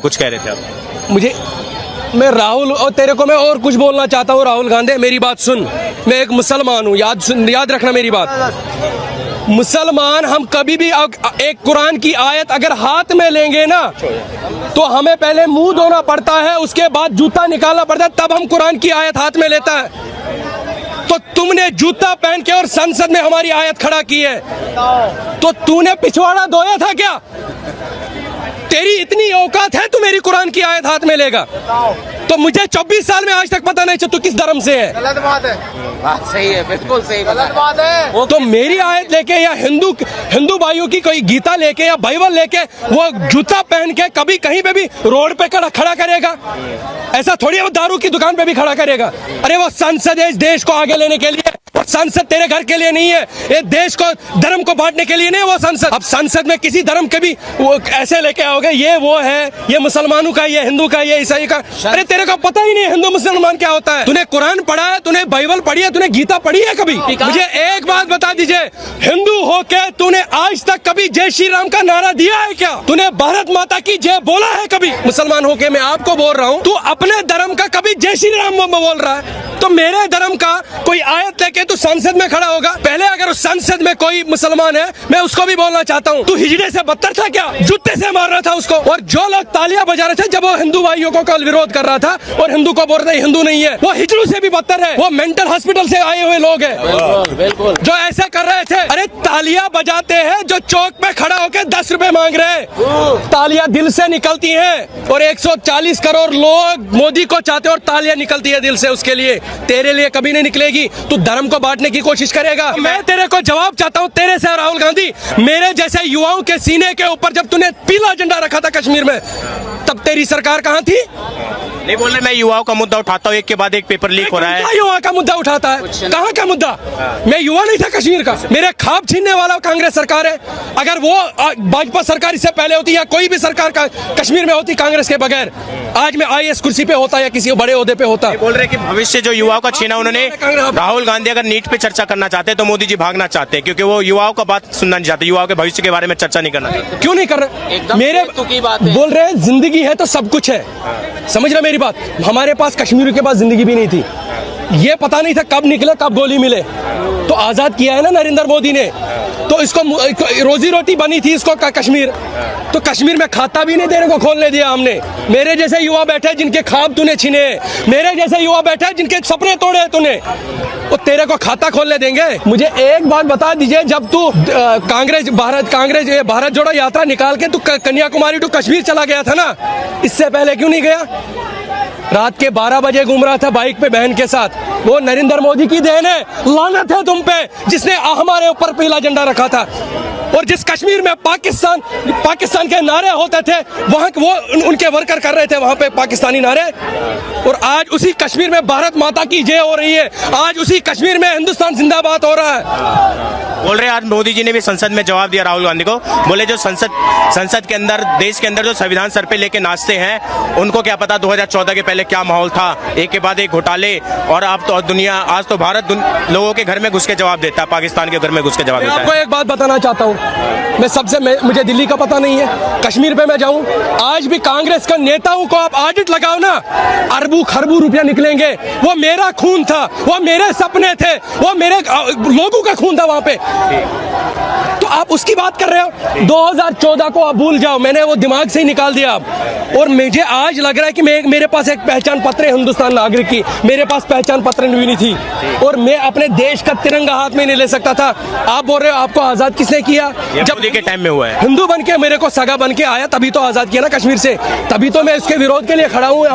कुछ कह रहे थे आप। मैं राहुल और तेरे को मैं और कुछ बोलना चाहता हूँ। राहुल गांधी, मेरी बात सुन। मैं एक मुसलमान हूँ, याद रखना मेरी बात। मुसलमान हम कभी भी एक कुरान की आयत अगर हाथ में लेंगे ना तो हमें पहले मुंह धोना पड़ता है, उसके बाद जूता निकालना पड़ता है, तब हम कुरान की आयत हाथ में लेता है। तो तुमने जूता पहन के और संसद में हमारी आयत खड़ा की है, तो तूने पिछवाड़ा धोया था क्या? तेरी इतनी औकात है तू मेरी कुरान की आयत हाथ में लेगा? तो मुझे 24 साल में आज तक पता नहीं तू किस धर्म से है। गलत बात है। बात सही है, बिल्कुल सही, गलत बात है। तो मेरी आयत लेके या हिंदू भाइयों की कोई गीता लेके या बाइबल लेके वो जूता पहन के कभी कहीं पे भी रोड पे खड़ा करेगा? ऐसा थोड़ी वो दारू की दुकान पे भी खड़ा करेगा। अरे वो संसद है इस देश को आगे लेने के लिए, संसद तेरे घर के लिए नहीं है, ये देश को धर्म को बांटने के लिए नहीं है वो संसद। अब संसद में किसी धर्म के भी वो ऐसे लेके आओगे, ये वो है, ये मुसलमानों का, ये हिंदू का, ये ईसाई का। अरे तेरे को पता ही नहीं हिंदू मुसलमान क्या होता है? तूने कुरान पढ़ा है, तूने बाइबल पढ़ी है, तूने गीता पढ़ी है कभी? मुझे एक बात बता दीजिए, हिंदू होके तूने आज तक कभी जय श्री राम का नारा दिया है क्या? तूने भारत माता की जय बोला है कभी? मुसलमान होके मैं आपको बोल रहा हूँ, तू अपने धर्म का कभी जय श्री राम बोल रहा है? तो मेरे धर्म का कोई आयत लेके तू संसद में खड़ा होगा? पहले अगर उस संसद में कोई मुसलमान है, मैं उसको भी बोलना चाहता हूँ, तू हिजड़े से बदतर था क्या? जूते से मार रहा था उसको। और जो लोग तालियां बजा रहे थे जब वो हिंदू भाइयों को कल विरोध कर रहा था और हिंदू को बोल रहे हिंदू नहीं है, वो हिजड़ों से भी बदतर है, वो मेंटल हॉस्पिटल से आए हुए लोग हैं बिल्कुल जो ऐसे कर रहे थे। अरे तालियां बजाते हैं जो चौक पे खड़ा होकर 10 रुपए मांग रहे हैं, तालियां दिल से निकलती हैं। और 140 करोड़ लोग मोदी को चाहते हैं और तालियां निकलती है दिल से उसके लिए। तेरे लिए कभी नहीं निकलेगी। तू धर्म को बांटने की कोशिश करेगा। मैं तेरे को जवाब चाहता हूँ, तेरे से राहुल गांधी, मेरे जैसे युवाओं के सीने के ऊपर जब तूने पीला झंडा रखा था कश्मीर में, तब तेरी सरकार कहाँ थी? नहीं बोल रहे, मैं युवाओं का मुद्दा उठाता हूँ, एक के बाद एक पेपर लीक हो रहा है। युवा का मुद्दा उठाता है? कहाँ का मुद्दा? मैं युवा नहीं था कश्मीर का। मेरे ख्वाब छीनने वाला कांग्रेस सरकार है। अगर वो भाजपा सरकार इससे पहले होती या कोई भी सरकार का कश्मीर में होती कांग्रेस के बगैर, आज मैं IAS कुर्सी पे होता या किसी बड़े ओहदे पे होता। बोल रहे कि भविष्य जो युवाओं का छीना उन्होंने। राहुल गांधी अगर नीट पे चर्चा करना चाहते हैं तो मोदी जी भागना चाहते हैं, क्योंकि वो युवाओं का बात सुनना नहीं चाहते, युवाओं के भविष्य के बारे में चर्चा नहीं करना चाहते। क्यों नहीं कर रहे? मेरे बोल रहे हैं जिंदगी है तो सब कुछ है। समझ रहे मेरी बात? हमारे पास कश्मीर के पास जिंदगी भी नहीं थी। ये पता नहीं था कब निकले कब गोली मिले। तो आजाद किया है ना नरेंद्र मोदी ने। तो इसको रोजी रोटी बनी थी इसको कश्मीर। तो कश्मीर में खाता भी नहीं देने को खोलने दिया हमने। मेरे जैसे युवा बैठे जिनके ख्वाब तूने छीने, मेरे जैसे युवा बैठे जिनके सपने तोड़े तूने, वो तेरे को खाता खोलने देंगे? मुझे एक बात बता दीजिए, जब तू भारत जोड़ो यात्रा निकाल के तू कन्याकुमारी टू कश्मीर चला गया था ना, इससे पहले क्यों नहीं गया? रात के 12 बजे घूम रहा था बाइक पे बहन के साथ। वो नरेंद्र मोदी की देन है। लानत है तुम पे जिसने हमारे ऊपर पीला झंडा रखा था। और जिस कश्मीर में पाकिस्तान के नारे होते थे, वहां वो उनके वर्कर कर रहे थे वहां पे पाकिस्तानी नारे। और आज उसी कश्मीर में भारत माता की जय हो रही है। आज उसी कश्मीर में हिंदुस्तान जिंदाबाद हो रहा है। बोल रहे आज मोदी जी ने भी संसद में जवाब दिया राहुल गांधी को। बोले जो संसद के अंदर, देश के अंदर जो संविधान सर पे लेके नाचते हैं, उनको क्या पता 2014 के पहले क्या माहौल था, एक के बाद एक घोटाले। और अब तो दुनिया, आज तो भारत लोगों के घर में घुस के जवाब देता है, पाकिस्तान के घर में घुस के जवाब देता है। आपको एक बात बताना चाहता हूँ, मुझे दिल्ली का पता नहीं है, कश्मीर पे मैं जाऊं, आज भी कांग्रेस के नेताओं को आप ऑडिट लगाओ ना, अरबों खरबों रुपया निकलेंगे। वो मेरा खून था, वो मेरे सपने थे, वो मेरे लोगों का खून था वहां पे। तो आप उसकी बात कर रहे हो? 2014 को आप भूल जाओ, मैंने वो दिमाग से ही निकाल दिया अब। और मुझे आज लग रहा है कि मेरे पास एक पहचान पत्र है हिंदुस्तान नागरिक की, मेरे पास पहचान पत्र नहीं थी और मैं अपने देश का तिरंगा हाथ में नहीं ले सकता था। आप बोल रहे हो आपको आजाद किसने किया? जब मोदी के टाइम में हुआ है। हिंदू बन के मेरे को सगा बन के आया, तभी तो आजाद किया ना कश्मीर से, तभी तो मैं उसके विरोध के लिए खड़ा हूँ।